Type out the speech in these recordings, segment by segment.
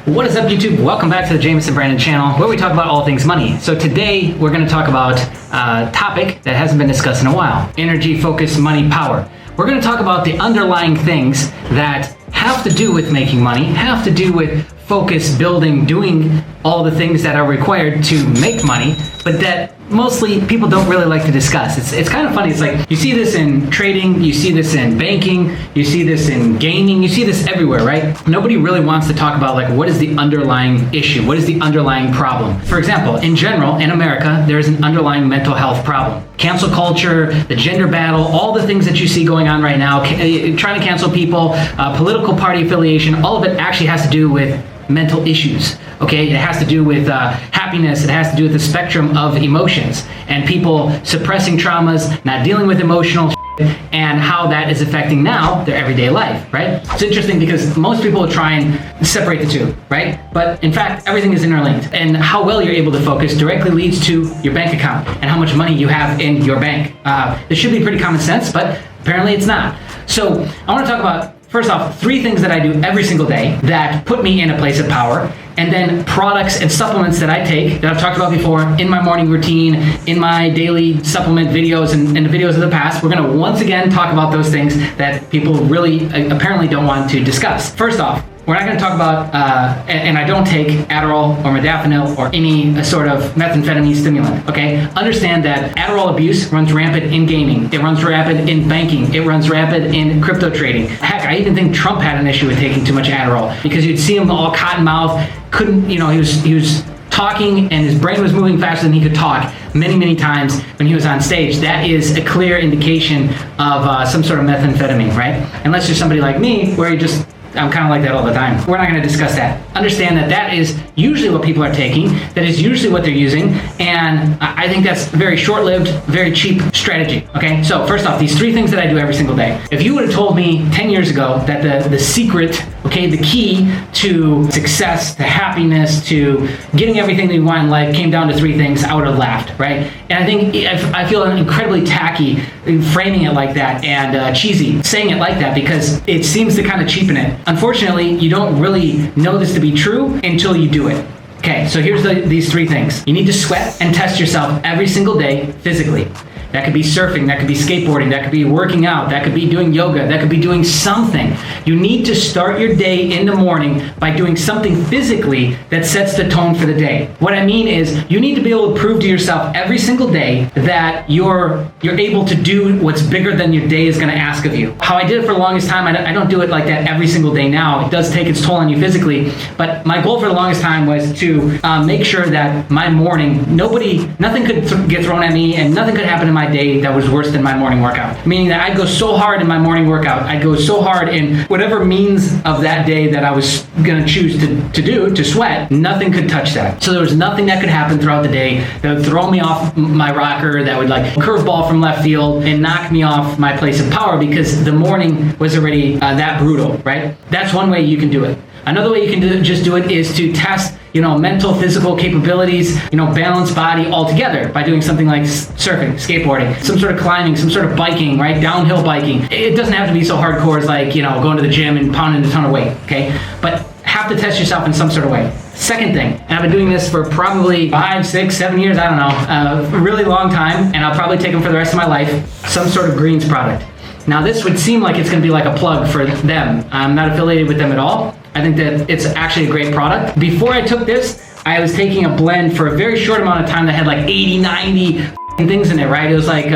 What is up, YouTube? Welcome back to the Jameson Brandon channel, where we talk about all things money. So today we're going to talk about a topic that hasn't been discussed in a while: energy, focus, money, power. We're going to talk about the underlying things that have to do with making money, have to do with focus, building, doing all the things that are required to make money, but that mostly people don't really like to discuss. It's kind of funny. It's like you see this in trading, you see this in banking, you see this in gaming, you see this everywhere, right? Nobody really wants to talk about, like, what is the underlying issue? What is the underlying problem? For example, in general, in America, there is an underlying mental health problem. Cancel culture, the gender battle, all the things that you see going on right now, trying to cancel people, political party affiliation, all of it actually has to do with mental issues. Okay, it has to do with happiness. It has to do with the spectrum of emotions and people suppressing traumas, not dealing with emotional shit, and how that is affecting now their everyday life, right? It's interesting because most people try and separate the two, right? But in fact, everything is interlinked, and how well you're able to focus directly leads to your bank account and how much money you have in your bank. This should be pretty common sense, but apparently it's not. So I want to talk about, first off, 3 things that I do every single day that put me in a place of power, and then products and supplements that I take that I've talked about before in my morning routine, in my daily supplement videos, and the videos of the past. We're going to once again talk about those things that people really apparently don't want to discuss. First off, we're not going to talk about, and I don't take Adderall or modafinil or any sort of methamphetamine stimulant, okay? Understand that Adderall abuse runs rampant in gaming. It runs rampant in banking. It runs rampant in crypto trading. Heck, I even think Trump had an issue with taking too much Adderall, because you'd see him all cotton mouth, couldn't, he was talking and his brain was moving faster than he could talk many times when he was on stage. That is a clear indication of some sort of methamphetamine, right? Unless you're somebody like me, where I'm kind of like that all the time. We're not going to discuss that. Understand that that is usually what people are taking. That is usually what they're using. And I think that's very short-lived, very cheap strategy. Okay, so first off, these 3 things that I do every single day. If you would have told me 10 years ago that the secret, okay, the key to success, to happiness, to getting everything that you want in life came down to 3 things, I would have laughed, right? And I think I feel incredibly tacky framing it like that, and cheesy saying it like that, because it seems to kind of cheapen it. Unfortunately, you don't really know this to be true until you do it. Okay, so here's these 3 things. You need to sweat and test yourself every single day physically. That could be surfing, that could be skateboarding, that could be working out, that could be doing yoga, that could be doing something. You need to start your day in the morning by doing something physically that sets the tone for the day. What I mean is, you need to be able to prove to yourself every single day that you're able to do what's bigger than your day is going to ask of you. How I did it for the longest time, I don't do it like that every single day now. It does take its toll on you physically, but my goal for the longest time was to make sure that my morning, nothing could get thrown at me, and nothing could happen in my day that was worse than my morning workout. Meaning that I'd go so hard in my morning workout, I'd go so hard in whatever means of that day that I was going to choose to sweat, nothing could touch that. So there was nothing that could happen throughout the day that would throw me off my rocker, that would like curveball from left field and knock me off my place of power, because the morning was already that brutal, right? That's one way you can do it. Another way you can do it is to test, mental, physical capabilities, balanced body altogether by doing something like surfing, skateboarding, some sort of climbing, some sort of biking, right? Downhill biking. It doesn't have to be so hardcore as like, going to the gym and pounding a ton of weight, okay? But have to test yourself in some sort of way. Second thing, and I've been doing this for probably 5, 6, 7 years, I don't know, a really long time, and I'll probably take them for the rest of my life, some sort of greens product. Now this would seem like it's going to be like a plug for them. I'm not affiliated with them at all. I think that it's actually a great product. Before I took this, I was taking a blend for a very short amount of time that had like 80, 90 things in it, right? It was like, it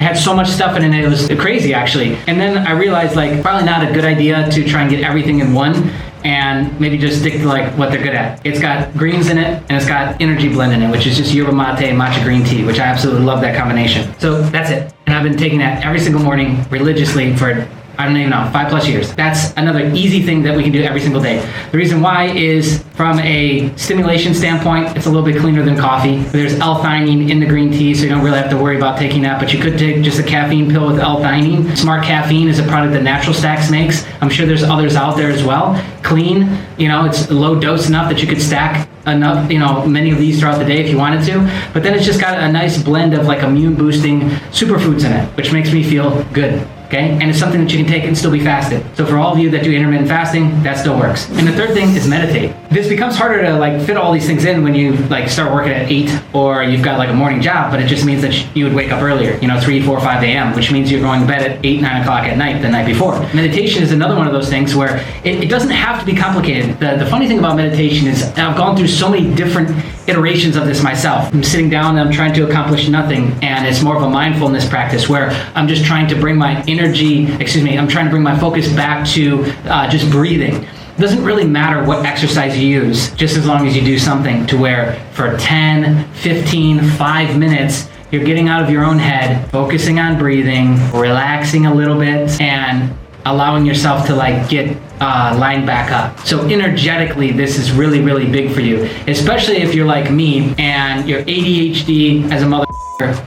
had so much stuff in it, it was crazy actually. And then I realized, like, probably not a good idea to try and get everything in one, and maybe just stick to like what they're good at. It's got greens in it, and it's got energy blend in it, which is just yerba mate and matcha green tea, which I absolutely love that combination. So that's it. And I've been taking that every single morning religiously for, I don't even know, 5+ years. That's another easy thing that we can do every single day. The reason why is, from a stimulation standpoint, it's a little bit cleaner than coffee. There's L-theanine in the green tea, so you don't really have to worry about taking that, but you could take just a caffeine pill with L-theanine. Smart Caffeine is a product that Natural Stacks makes. I'm sure there's others out there as well. Clean, it's low dose enough that you could stack enough, many of these throughout the day if you wanted to, but then it's just got a nice blend of like immune boosting superfoods in it, which makes me feel good. okay? And it's something that you can take and still be fasted. So for all of you that do intermittent fasting, that still works. And the third thing is meditate. This becomes harder to like fit all these things in when you like start working at 8 or you've got like a morning job, but it just means that you would wake up earlier, 3, 4, 5 a.m., which means you're going to bed at 8, 9 o'clock at night the night before. Meditation is another one of those things where it doesn't have to be complicated. The funny thing about meditation is I've gone through so many different iterations of this myself. I'm sitting down and I'm trying to accomplish nothing, and it's more of a mindfulness practice where I'm just trying to bring my I'm trying to bring my focus back to just breathing. It doesn't really matter what exercise you use, just as long as you do something to where for 10, 15, 5 minutes, you're getting out of your own head, focusing on breathing, relaxing a little bit, and allowing yourself to like get lined back up. So energetically, this is really, really big for you, especially if you're like me and you're ADHD as a mother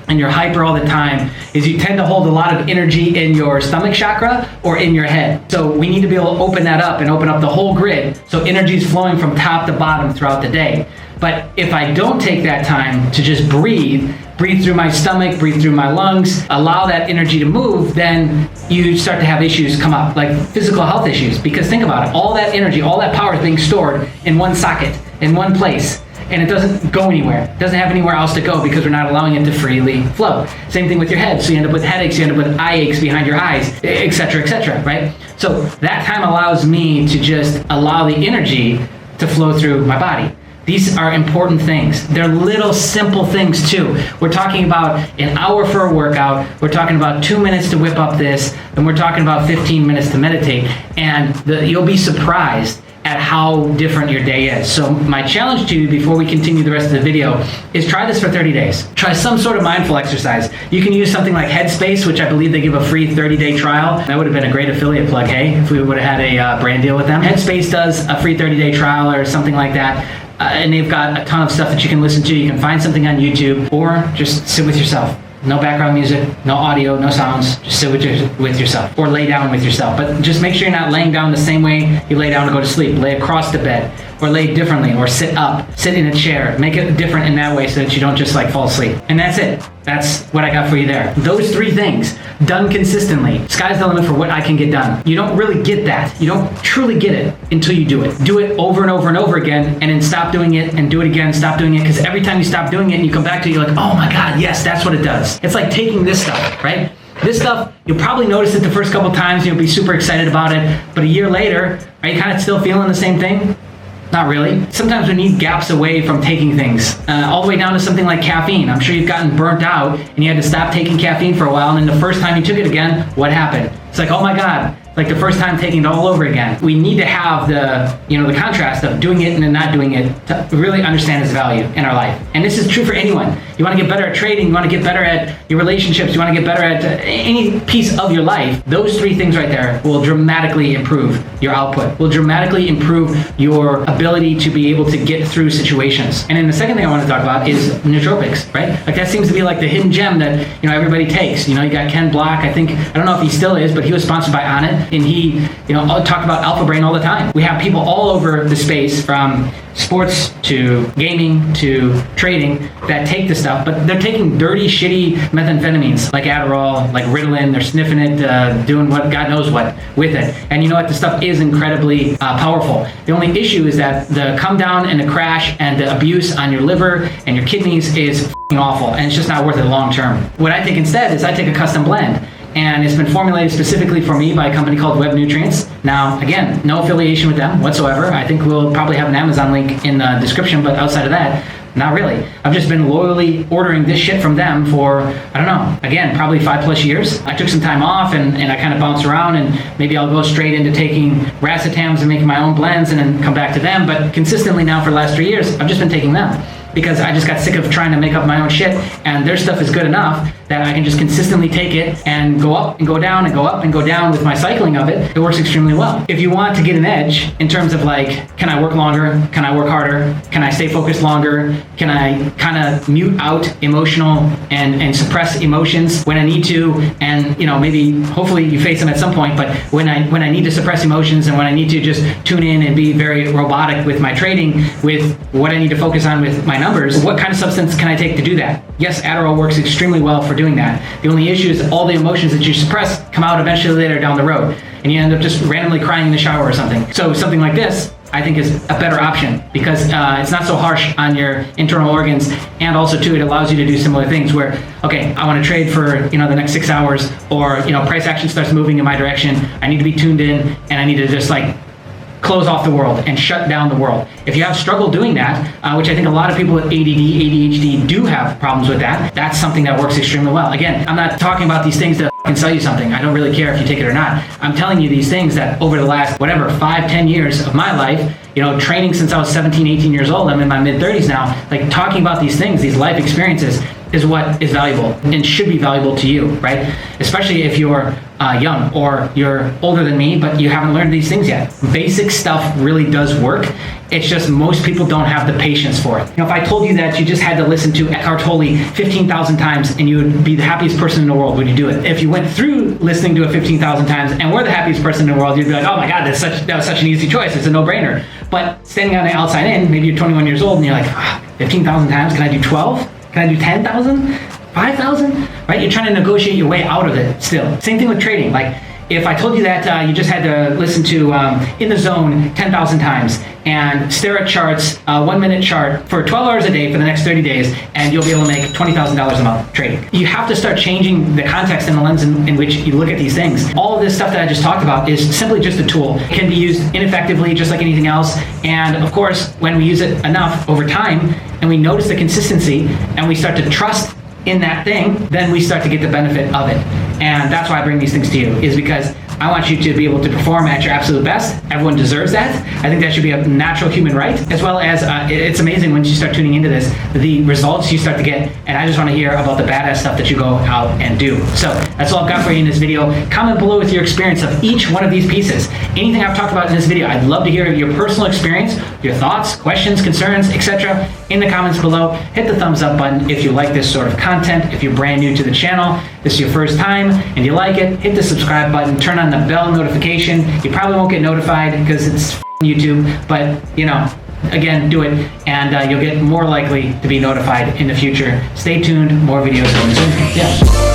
and you're hyper all the time, is you tend to hold a lot of energy in your stomach chakra or in your head. So we need to be able to open that up and open up the whole grid so energy is flowing from top to bottom throughout the day. But if I don't take that time to just breathe through my stomach, breathe through my lungs, allow that energy to move, then you start to have issues come up, like physical health issues. Because think about it, all that energy, all that power is being stored in one socket, in one place. And it doesn't go anywhere. It doesn't have anywhere else to go because we're not allowing it to freely flow. Same thing with your head. So you end up with headaches, you end up with eye aches behind your eyes, etc., right? So that time allows me to just allow the energy to flow through my body. These are important things. They're little simple things too. We're talking about an hour for a workout. We're talking about 2 minutes to whip up this, and we're talking about 15 minutes to meditate. And you'll be surprised at how different your day is. So my challenge to you before we continue the rest of the video is try this for 30 days. Try some sort of mindful exercise. You can use something like Headspace, which I believe they give a free 30-day trial. That would have been a great affiliate plug, hey, if we would have had a brand deal with them. Headspace does a free 30-day trial or something like that. And they've got a ton of stuff that you can listen to. You can find something on YouTube or just sit with yourself. No background music, no audio, no sounds. Just sit with yourself or lay down with yourself. But just make sure you're not laying down the same way you lay down to go to sleep. Lay across the bed or lay differently or sit up, sit in a chair. Make it different in that way so that you don't just like fall asleep. And that's it. That's what I got for you there. Those 3 things done consistently. Sky's the limit for what I can get done. You don't really get that. You don't truly get it until you do it. Do it over and over and over again and then stop doing it and do it again, stop doing it. Because every time you stop doing it and you come back to it, you're like, oh my God, yes, that's what it does. It's like taking this stuff, right? This stuff, you'll probably notice it the first couple times, you'll be super excited about it, but a year later, are you kind of still feeling the same thing? Not really. Sometimes we need gaps away from taking things, all the way down to something like caffeine. I'm sure you've gotten burnt out and you had to stop taking caffeine for a while, and then the first time you took it again, what happened? It's like, oh my God, like the first time taking it all over again. We need to have the contrast of doing it and then not doing it to really understand its value in our life. And this is true for anyone. You want to get better at trading, you want to get better at your relationships, you want to get better at any piece of your life. Those 3 things right there will dramatically improve your output, will dramatically improve your ability to be able to get through situations. And then the second thing I want to talk about is nootropics, right? Like that seems to be like the hidden gem that everybody takes. You got Ken Block, I don't know if he still is, but he was sponsored by Onnit, and he talked about alpha brain all the time. We have people all over the space, from sports to gaming to trading, that take this stuff, but they're taking dirty, shitty methamphetamines like Adderall, like Ritalin. They're sniffing it, doing what God knows what with it. And you know what? The stuff is incredibly powerful. The only issue is that the come down and the crash and the abuse on your liver and your kidneys is awful, and it's just not worth it long term. What I think instead is I take a custom blend. And it's been formulated specifically for me by a company called Web Nutrients. Now, again, no affiliation with them whatsoever. I think we'll probably have an Amazon link in the description, but outside of that, not really. I've just been loyally ordering this shit from them for, I don't know, again, probably 5+ years. I took some time off and I kind of bounced around, and maybe I'll go straight into taking racetams and making my own blends and then come back to them. But consistently now for the last 3 years, I've just been taking them, because I just got sick of trying to make up my own shit, and their stuff is good enough that I can just consistently take it and go up and go down and go up and go down with my cycling of it. It works extremely well. If you want to get an edge in terms of like, can I work longer? Can I work harder? Can I stay focused longer? Can I kind of mute out emotional and suppress emotions when I need to? And maybe hopefully you face them at some point, but when I need to suppress emotions and when I need to just tune in and be very robotic with my trading, with what I need to focus on with my numbers, what kind of substance can I take to do that? Yes, Adderall works extremely well for for doing that. The only issue is all the emotions that you suppress come out eventually later down the road, and you end up just randomly crying in the shower or something. So something like this, I think, is a better option because it's not so harsh on your internal organs, and also too, it allows you to do similar things where, okay, I want to trade for the next 6 hours, or price action starts moving in my direction. I need to be tuned in, and I need to just like close off the world and shut down the world. If you have struggle doing that, which I think a lot of people with ADD, ADHD do have problems with that, that's something that works extremely well. Again, I'm not talking about these things to can sell you something. I don't really care if you take it or not. I'm telling you these things that over the last, 5-10 years of my life, training since I was 17, 18 years old, I'm in my mid-30s now, like talking about these things, these life experiences is what is valuable and should be valuable to you, right? Especially if you're young or you're older than me, but you haven't learned these things yet. Basic stuff really does work. It's just most people don't have the patience for it. If I told you that you just had to listen to Eckhart Tolle 15,000 times and you would be the happiest person in the world, would you do it? If you went through listening to it 15,000 times and were the happiest person in the world, you'd be like, oh my God, that was such an easy choice. It's a no-brainer. But standing on the outside in, maybe you're 21 years old and you're like, 15,000 times, can I do 12? Can I do 10,000? 5,000? Right? You're trying to negotiate your way out of it still. Same thing with trading. Like, if I told you that you just had to listen to In the Zone 10,000 times and stare at charts, 1 minute chart for 12 hours a day for the next 30 days, and you'll be able to make $20,000 a month trading. You have to start changing the context and the lens in which you look at these things. All of this stuff that I just talked about is simply just a tool. It can be used ineffectively just like anything else. And of course, when we use it enough over time and we notice the consistency and we start to trust in that thing, then we start to get the benefit of it. And that's why I bring these things to you, is because I want you to be able to perform at your absolute best. Everyone deserves that. I think that should be a natural human right, as well as it's amazing once you start tuning into this, the results you start to get. And I just want to hear about the badass stuff that you go out and do. So that's all I've got for you in this video. Comment below with your experience of each one of these pieces. Anything I've talked about in this video, I'd love to hear your personal experience, your thoughts, questions, concerns, etc. in the comments below. Hit the thumbs up button if you like this sort of content. If you're brand new to the channel, this is your first time and you like it, hit the subscribe button, turn on the bell notification. You probably won't get notified because it's YouTube, but again, do it and you'll get more likely to be notified in the future. Stay tuned, more videos coming soon. Yeah.